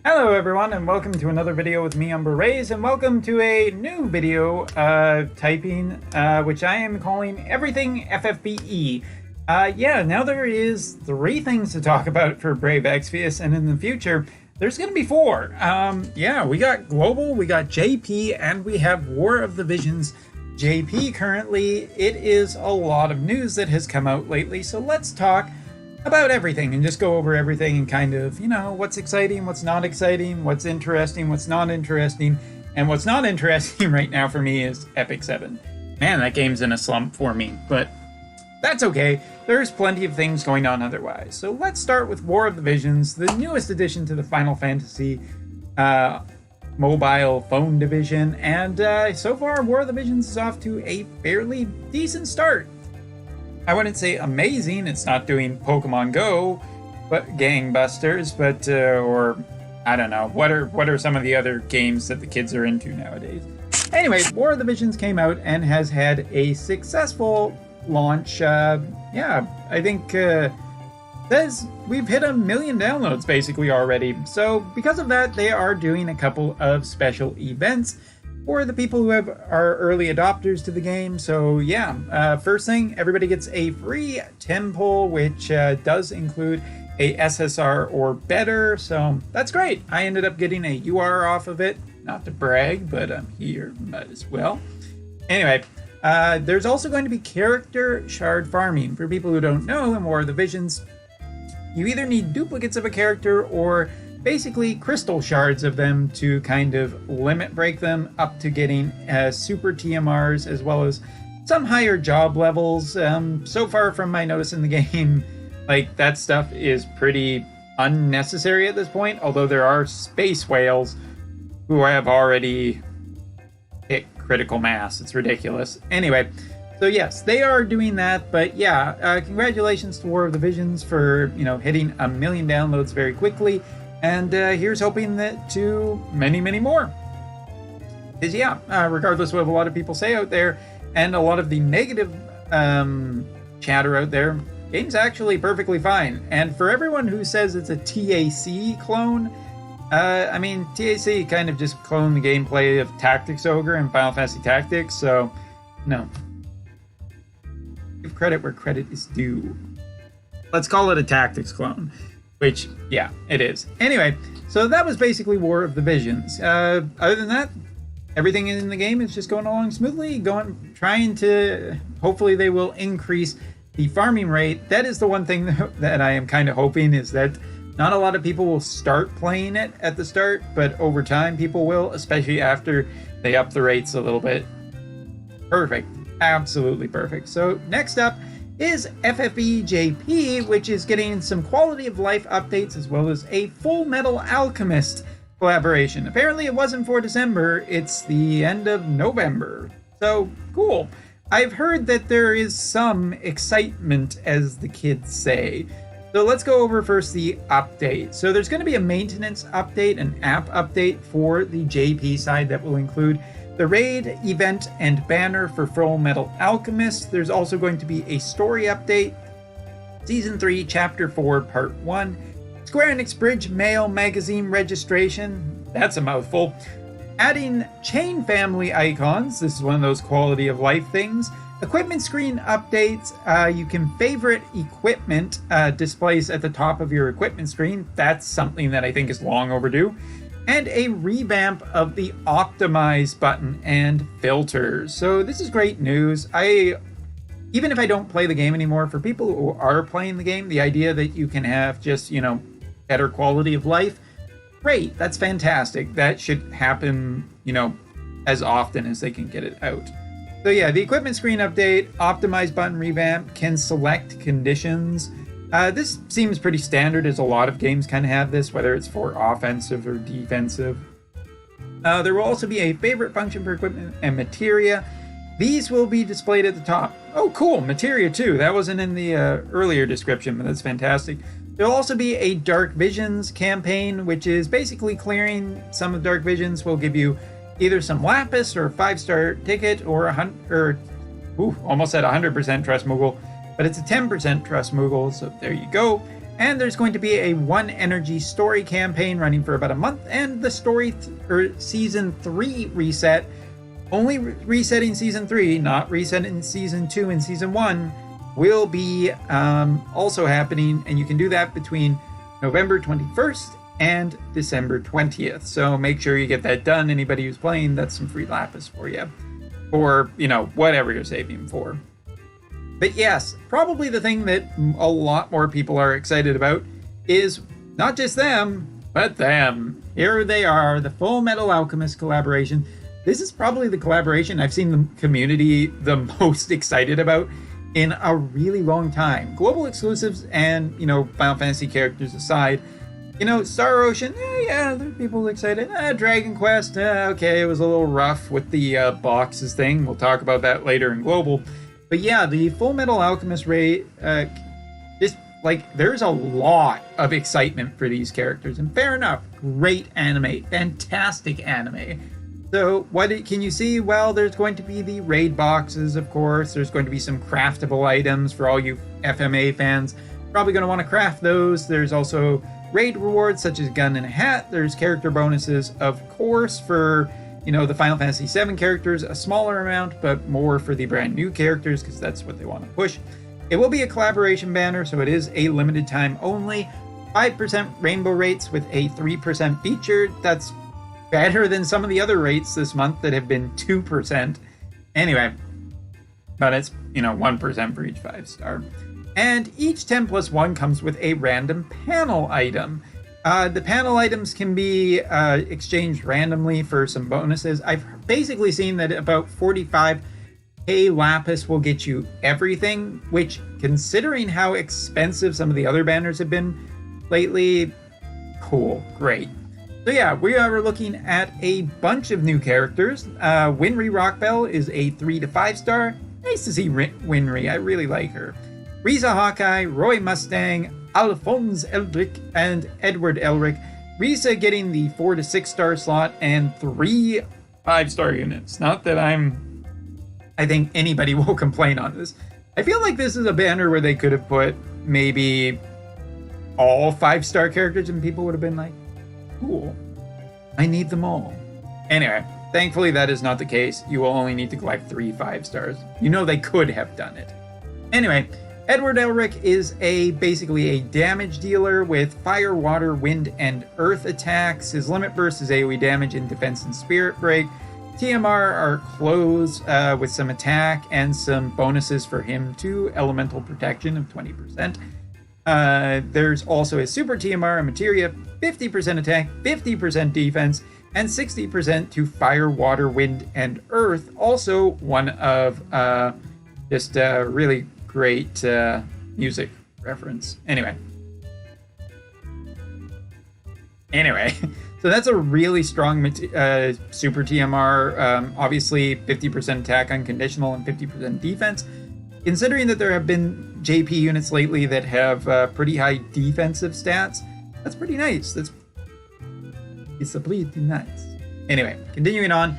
Hello everyone, and welcome to another video with me, Umber Rays, and welcome to a new video typing, which I am calling Everything FFBE. Now there is 3 things to talk about for Brave Exvius, and in the future, there's going to be 4. We got Global, we got JP, and we have War of the Visions JP currently. It is a lot of news that has come out lately, so let's talk about everything and just go over everything and kind of, what's exciting, what's not exciting, what's interesting, what's not interesting. And what's not interesting right now for me is Epic 7. Man, that game's in a slump for me, but that's okay. There's plenty of things going on otherwise. So let's start with War of the Visions, the newest addition to the Final Fantasy mobile phone division. And so far, War of the Visions is off to a fairly decent start. I wouldn't say amazing. It's not doing Pokemon Go, but gangbusters. But or I don't know. What are some of the other games that the kids are into nowadays? Anyway, War of the Visions came out and has had a successful launch. I think we've hit 1 million downloads basically already. So because of that, they are doing a couple of special events for the people who are early adopters to the game. So first thing, everybody gets a free temple, which does include a SSR or better. So that's great. I ended up getting a UR off of it. Not to brag, but I'm here, might as well. Anyway, there's also going to be character shard farming. For people who don't know, in War of the Visions, you either need duplicates of a character or basically crystal shards of them to kind of limit break them up to getting super TMRs as well as some higher job levels. So far from my notice in the game, like that stuff is pretty unnecessary at this point, although there are space whales who have already hit critical mass. It's ridiculous. Anyway, so yes, they are doing that, but congratulations to War of the Visions for, hitting 1 million downloads very quickly. And here's hoping that to many, many more. Because regardless of what a lot of people say out there, and a lot of the negative chatter out there, game's actually perfectly fine. And for everyone who says it's a TAC clone, TAC kind of just cloned the gameplay of Tactics Ogre and Final Fantasy Tactics, so no. Give credit where credit is due. Let's call it a Tactics clone. Which, it is. Anyway, so that was basically War of the Visions. Other than that, everything in the game is just going along smoothly, trying to, hopefully they will increase the farming rate. That is the one thing that I am kind of hoping, is that not a lot of people will start playing it at the start, but over time people will, especially after they up the rates a little bit. Perfect. Absolutely perfect. So next up is FFBE JP, which is getting some quality of life updates as well as a Full Metal Alchemist collaboration. Apparently it wasn't for December, it's the end of November. So cool. I've heard that there is some excitement, as the kids say. So let's go over first the update. So there's going to be a maintenance update, an app update for the JP side that will include the raid, event, and banner for Full Metal Alchemist. There's also going to be a story update, Season 3, Chapter 4, Part 1, Square Enix Bridge Mail Magazine registration, that's a mouthful, adding chain family icons, this is one of those quality of life things, equipment screen updates, you can favorite equipment displays at the top of your equipment screen, that's something that I think is long overdue, and a revamp of the optimize button and filters. So this is great news. Even if I don't play the game anymore, for people who are playing the game, the idea that you can have just, better quality of life, great, that's fantastic. That should happen, as often as they can get it out. So the equipment screen update, optimize button revamp, can select conditions. This seems pretty standard, as a lot of games kind of have this, whether it's for offensive or defensive. There will also be a favorite function for equipment and materia. These will be displayed at the top. Oh, cool, materia too. That wasn't in the earlier description, but that's fantastic. There'll also be a Dark Visions campaign, which is basically clearing some of Dark Visions. Will give you either some Lapis or a 5-star ticket or almost at 100% Trust Moogle. But it's a 10% Trust Moogle, so there you go. And there's going to be a 1 energy story campaign running for about a month, and the story season 3 reset, only resetting season 3, not resetting season 2 and season 1, will be also happening, and you can do that between November 21st and December 20th. So make sure you get that done. Anybody who's playing, that's some free lapis for you, or whatever you're saving for. But yes, probably the thing that a lot more people are excited about is not just them, but them. Here they are, the Full Metal Alchemist collaboration. This is probably the collaboration I've seen the community the most excited about in a really long time. Global exclusives and, Final Fantasy characters aside, Star Ocean, yeah, there are people excited. Dragon Quest, okay, it was a little rough with the boxes thing. We'll talk about that later in Global. But yeah, the Full Metal Alchemist raid, there's a lot of excitement for these characters. And fair enough, great anime, fantastic anime. So what can you see? Well, there's going to be the raid boxes, of course. There's going to be some craftable items for all you FMA fans. Probably going to want to craft those. There's also raid rewards such as gun and a hat. There's character bonuses, of course, for the Final Fantasy VII characters, a smaller amount, but more for the brand new characters because that's what they want to push. It will be a collaboration banner, so it is a limited time only. 5% rainbow rates with a 3% feature. That's better than some of the other rates this month that have been 2%. Anyway, but it's 1% for each 5-star. And each 10+1 comes with a random panel item. The panel items can be exchanged randomly for some bonuses. I've basically seen that about 45k lapis will get you everything, which, considering how expensive some of the other banners have been lately, cool, great. So yeah, we are looking at a bunch of new characters. Winry Rockbell is a 3 to 5-star. Nice to see Winry, I really like her. Riza Hawkeye, Roy Mustang, Alphonse Eldrick, and Edward Elric. Riza getting the 4 to 6-star slot and 3 5-star units. Not that I think anybody will complain on this. I feel like this is a banner where they could have put maybe all 5-star characters and people would have been like, cool, I need them all. Anyway, thankfully that is not the case. You will only need to collect 3 5-stars. They could have done it. Anyway, Edward Elric is basically a damage dealer with fire, water, wind, and earth attacks. His limit burst is AoE damage in defense and spirit break. TMR are clothes with some attack and some bonuses for him too. Elemental protection of 20%. There's also a super TMR and materia, 50% attack, 50% defense, and 60% to fire, water, wind, and earth. Also one of just really great music reference. Anyway, so that's a really strong super TMR. Obviously, 50% attack unconditional and 50% defense. Considering that there have been JP units lately that have pretty high defensive stats, that's pretty nice. It's pretty nice. Anyway, continuing on.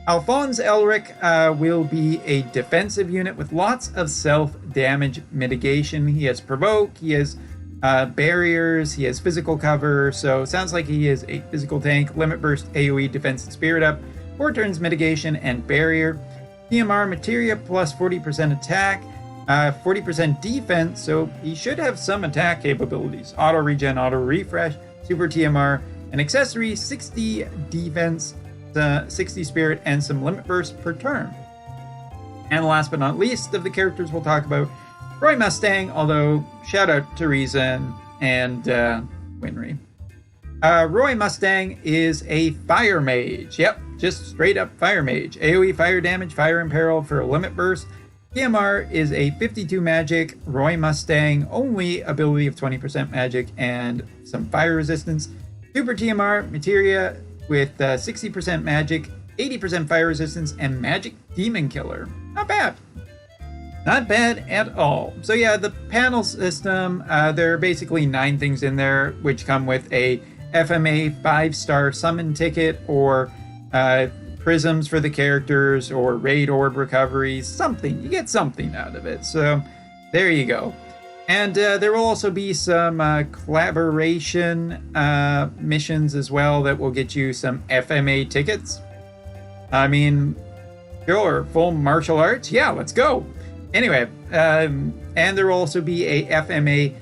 Alphonse Elric will be a defensive unit with lots of self-damage mitigation. He has provoke, he has barriers, he has physical cover, so sounds like he is a physical tank. Limit burst, AoE, defense, and spirit up. 4 turns mitigation and barrier. TMR materia plus 40% attack, 40% defense, so he should have some attack capabilities. Auto regen, auto refresh, super TMR, an accessory, 60 defense, 60 spirit, and some limit burst per turn. And last but not least of the characters we'll talk about, Roy Mustang, although shout out to Riza and Winry. Roy Mustang is a fire mage. Yep, just straight up fire mage. AoE fire damage, fire imperil for a limit burst. TMR is a 52 magic. Roy Mustang only ability of 20% magic and some fire resistance. Super TMR materia with 60% magic, 80% fire resistance, and magic demon killer. Not bad. Not bad at all. So yeah, the panel system, there are basically 9 things in there, which come with a FMA 5-star summon ticket, or prisms for the characters, or raid orb recovery, something. You get something out of it. So there you go. And there will also be some collaboration missions as well that will get you some FMA tickets. I mean, sure, full martial arts? Yeah, let's go. Anyway, and there will also be a FMA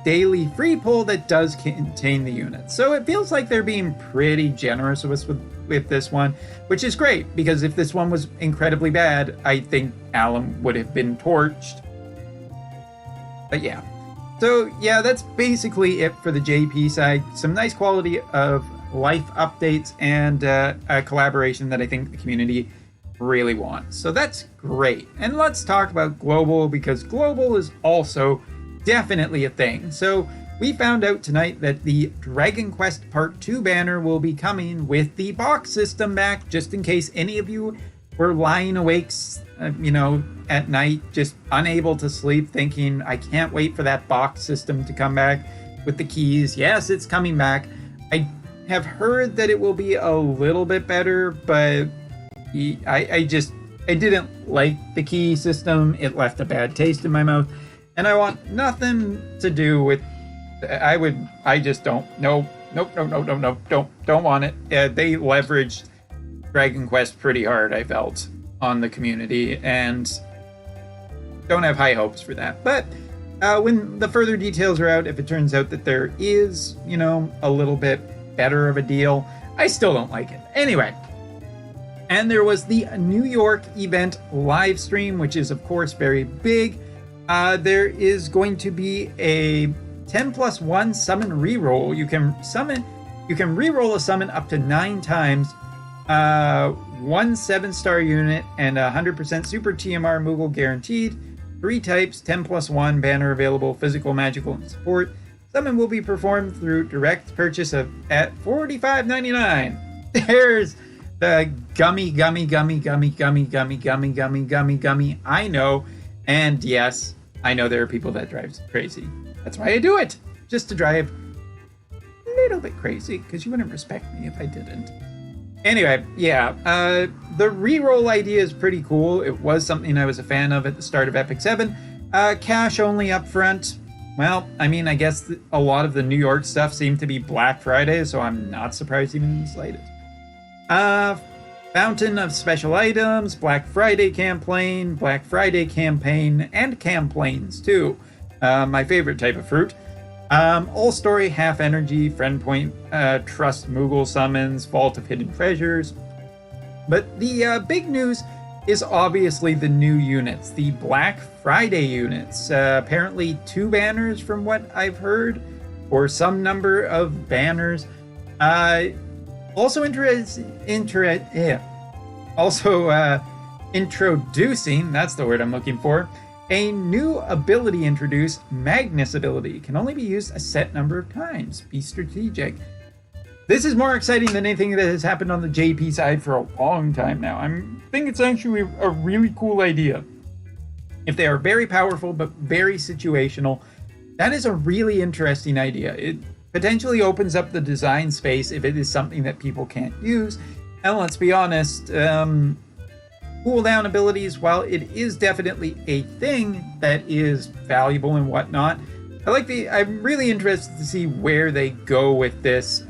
daily free pull that does contain the units. So it feels like they're being pretty generous with this one, which is great, because if this one was incredibly bad, I think Alum would have been torched. But yeah. So yeah, that's basically it for the JP side. Some nice quality of life updates and a collaboration that I think the community really wants. So that's great. And let's talk about global, because global is also definitely a thing. So we found out tonight that the Dragon Quest Part 2 banner will be coming with the box system back, just in case any of you were lying awake, at night, just unable to sleep, thinking, I can't wait for that box system to come back with the keys. Yes, it's coming back. I have heard that it will be a little bit better, but I didn't like the key system. It left a bad taste in my mouth, and I want nothing to do with. I just don't. Nope, don't want it. They leveraged Dragon Quest pretty hard, I felt, on the community, and don't have high hopes for that. But when the further details are out, if it turns out that there is, a little bit better of a deal, I still don't like it. Anyway, and there was the New York event live stream, which is, of course, very big. There is going to be a 10+1 summon reroll. You can reroll a summon up to 9 times. 1 7-star unit and 100% super TMR Moogle guaranteed. 3 types, 10+1 banner available, physical, magical, and support. Summon will be performed through direct purchase at $45.99. There's the gummy. I know, and yes, I know there are people that drive crazy. That's why I do it, just to drive a little bit crazy, because you wouldn't respect me if I didn't. Anyway, yeah, the reroll idea is pretty cool. It was something I was a fan of at the start of Epic 7. Cash only up front. Well, I mean, I guess a lot of the New York stuff seemed to be Black Friday, so I'm not surprised even in the slightest. Fountain of special items, Black Friday campaign, and camplains too. My favorite type of fruit. All story, half energy, friend point, trust Moogle summons, vault of hidden treasures. But the big news is obviously the new units, the Black Friday units. Apparently 2 banners from what I've heard, or some number of banners. Also introducing, that's the word I'm looking for, a new ability introduced, Magnus ability. Can only be used a set number of times. Be strategic. This is more exciting than anything that has happened on the JP side for a long time now. I think it's actually a really cool idea. If they are very powerful but very situational, that is a really interesting idea. It potentially opens up the design space if it is something that people can't use. And let's be honest, cooldown abilities, while it is definitely a thing that is valuable and whatnot, I'm really interested to see where they go with this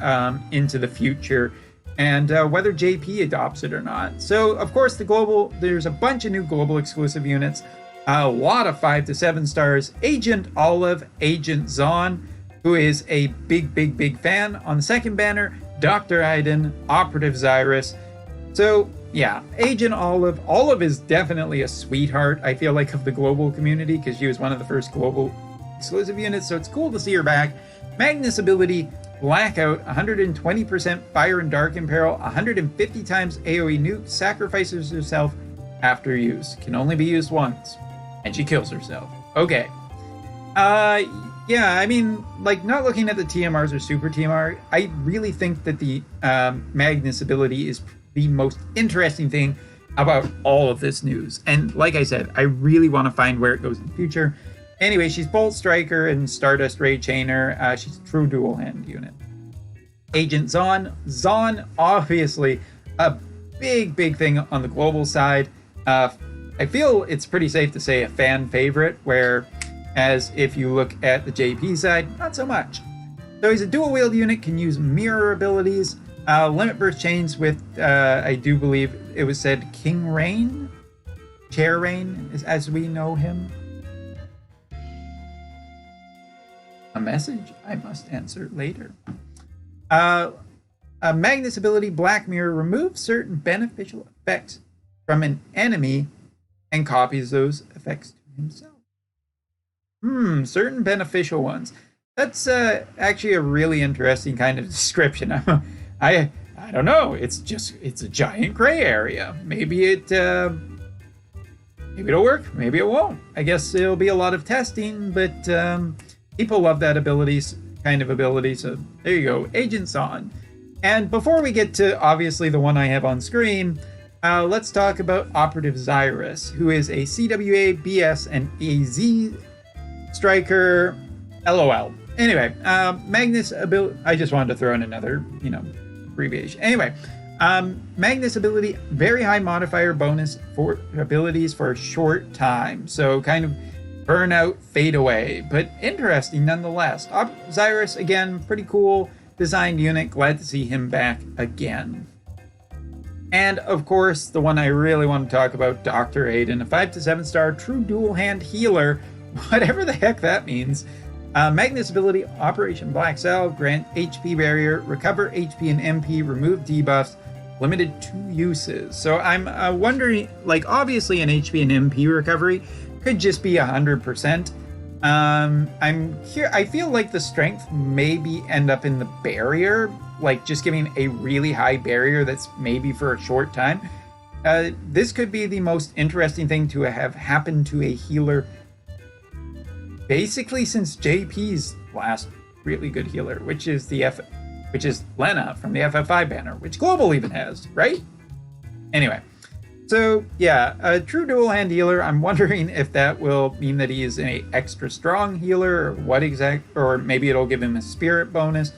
into the future, and whether JP adopts it or not. So, of course, there's a bunch of new global exclusive units, a lot of 5 to 7 stars. Agent Olive, Agent Zahn, who is a big fan. On the second banner, Dr. Aiden, Operative Xyrus. So, yeah, Agent Olive. Olive is definitely a sweetheart, I feel like, of the global community, because she was one of the first global exclusive units, so it's cool to see her back. Magnus ability, Blackout, 120% Fire and Dark Imperil, 150 times AoE nuke, sacrifices herself after use. Can only be used once. And she kills herself. Okay. Yeah, I mean, not looking at the TMRs or Super TMR, I really think that the Magnus ability is the most interesting thing about all of this news. And like I said, I really want to find where it goes in the future. Anyway, she's Bolt Striker and Stardust Ray Chainer. She's a true dual hand unit. Agent Zahn. Zahn, obviously, a big thing on the global side. I feel it's pretty safe to say a fan favorite, where as if you look at the JP side, not so much. So he's a dual wield unit, can use mirror abilities, limit burst chains with, I do believe it was said King Rain? Chair Rain, as we know him. A message I must answer later. Magnus ability, Black Mirror, removes certain beneficial effects from an enemy and copies those effects to himself. Certain beneficial ones. That's actually a really interesting kind of description. I don't know. It's a giant gray area. Maybe it'll work. Maybe it won't. I guess it'll be a lot of testing, but people love that kind of ability. So there you go, Agents On. And before we get to obviously the one I have on screen, let's talk about Operative Xyrus, who is a CWA, BS, and AZ striker. LOL. Anyway, Magnus ability. I just wanted to throw in another, abbreviation. Anyway, Magnus ability, very high modifier bonus for abilities for a short time. So kind of burn out, fade away, but interesting nonetheless. Xyrus, again, pretty cool designed unit. Glad to see him back again. And of course, the one I really want to talk about, Dr. Aiden, a 5 to 7 star true dual hand healer, whatever the heck that means. Magnus ability, Operation Black Cell, grant HP barrier, recover HP and MP, remove debuffs, limited to uses. So I'm wondering, like, obviously an HP and MP recovery could just be 100%. I'm here. I feel like the strength maybe end up in the barrier, like just giving a really high barrier that's maybe for a short time. This could be the most interesting thing to have happened to a healer basically since JP's last really good healer, which is Lena from the FF5 banner, which Global even has, right? Anyway, so yeah, a true dual hand healer. I'm wondering if that will mean that he is an extra strong healer, or or maybe it'll give him a spirit bonus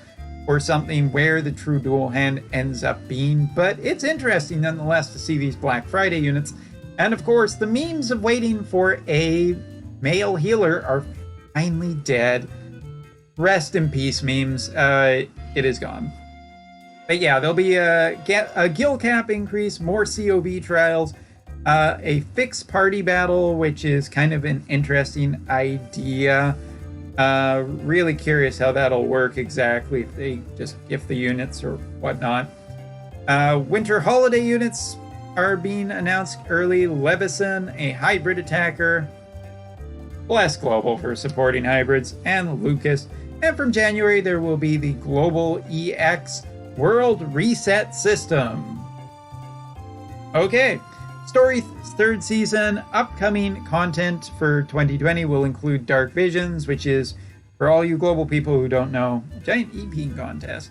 or something where the true dual hand ends up being. But it's interesting nonetheless to see these Black Friday units. And of course, the memes of waiting for a male healer are finally dead. Rest in peace, memes. It is gone. But yeah, there'll be a guild cap increase, more COV trials, a fixed party battle, which is kind of an interesting idea. Really curious how that'll work exactly, if they just gift the units or whatnot. Winter holiday units are being announced early. Levison, a hybrid attacker. Bless Global for supporting hybrids, and Lucas. And from January, there will be the Global EX World Reset System. Okay, Story third season. Upcoming content for 2020 will include Dark Visions, which is, for all you global people who don't know, a giant EP contest.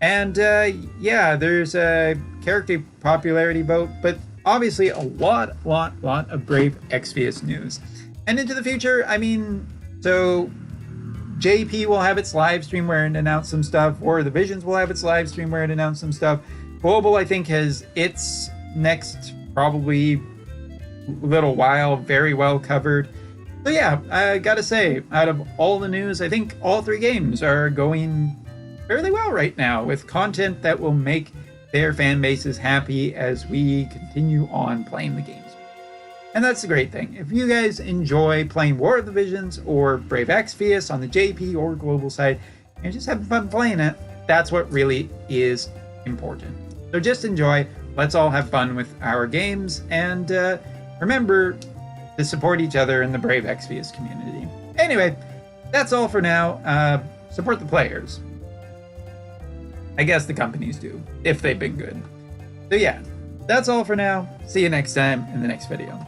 And yeah, there's a character popularity vote, but obviously a lot of Brave Exvius news. And into the future, I mean, so JP will have its live stream where it announced some stuff, or the Visions will have its live stream where it announced some stuff. Global, I think, has its next probably little while very well covered. So yeah, I gotta say, out of all the news, I think all three games are going fairly well right now, with content that will make their fan bases happy as we continue on playing the games. And that's the great thing. If you guys enjoy playing War of the Visions or Brave Exvius on the JP or global side, and just having fun playing it, that's what really is important. So just enjoy. Let's all have fun with our games, and remember to support each other in the Brave Exvius community. Anyway, that's all for now. Support the players. I guess the companies do, if they've been good. So yeah, that's all for now. See you next time in the next video.